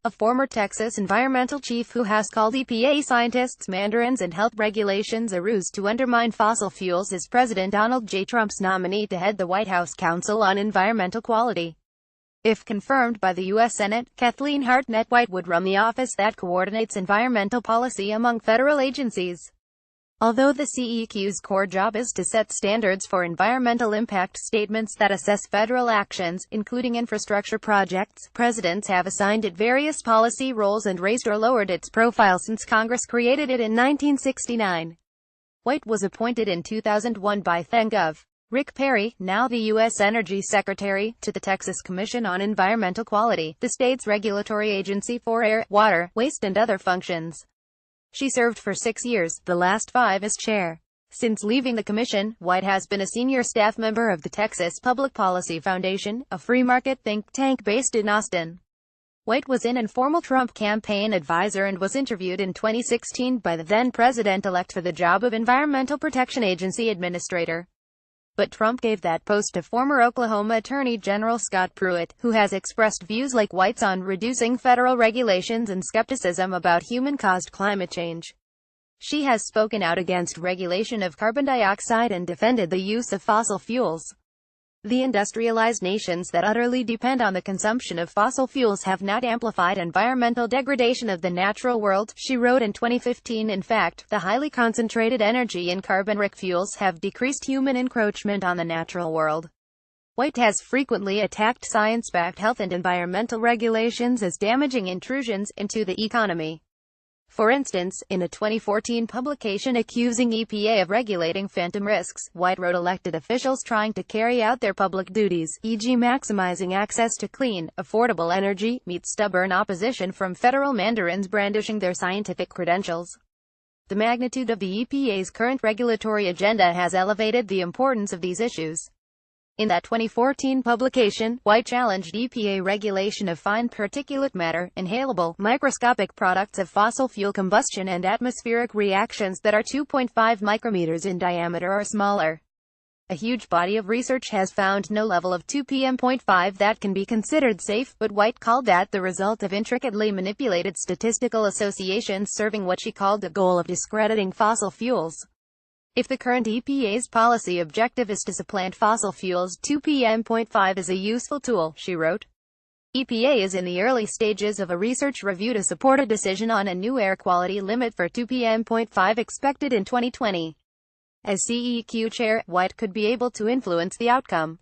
a former Texas environmental chief who has called EPA scientists mandarins and health regulations a ruse to undermine fossil fuels, is President Donald J. Trump's nominee to head the White House Council on Environmental Quality. If confirmed by the U.S. Senate, Kathleen Hartnett White would run the office that coordinates environmental policy among federal agencies. Although the CEQ's core job is to set standards for environmental impact statements that assess federal actions, including infrastructure projects, presidents have assigned it various policy roles and raised or lowered its profile since Congress created it in 1969. White was appointed in 2001 by then-Gov. Rick Perry, now the U.S. Energy Secretary, to the Texas Commission on Environmental Quality, the state's regulatory agency for air, water, waste and other functions. She served for 6 years, the last 5 as chair. Since leaving the commission, White has been a senior staff member of the Texas Public Policy Foundation, a free market think tank based in Austin. White was an informal Trump campaign advisor and was interviewed in 2016 by the then-president-elect for the job of Environmental Protection Agency Administrator. But Trump gave that post to former Oklahoma Attorney General Scott Pruitt, who has expressed views like White's on reducing federal regulations and skepticism about human-caused climate change. She has spoken out against regulation of carbon dioxide and defended the use of fossil fuels. The industrialized nations that utterly depend on the consumption of fossil fuels have not amplified environmental degradation of the natural world, she wrote in 2015. In fact, the highly concentrated energy in carbon-rich fuels have decreased human encroachment on the natural world. White has frequently attacked science-backed health and environmental regulations as damaging intrusions into the economy. For instance, in a 2014 publication accusing EPA of regulating phantom risks, White wrote elected officials trying to carry out their public duties, e.g. maximizing access to clean, affordable energy, meet stubborn opposition from federal mandarins brandishing their scientific credentials. The magnitude of the EPA's current regulatory agenda has elevated the importance of these issues. In that 2014 publication, White challenged EPA regulation of fine particulate matter, inhalable, microscopic products of fossil fuel combustion and atmospheric reactions that are 2.5 micrometers in diameter or smaller. A huge body of research has found no level of 2 pm.5 that can be considered safe, but White called that the result of intricately manipulated statistical associations serving what she called the goal of discrediting fossil fuels. If the current EPA's policy objective is to supplant fossil fuels, 2 pm.5 is a useful tool, she wrote. EPA is in the early stages of a research review to support a decision on a new air quality limit for 2 pm.5 expected in 2020. As CEQ chair, White could be able to influence the outcome.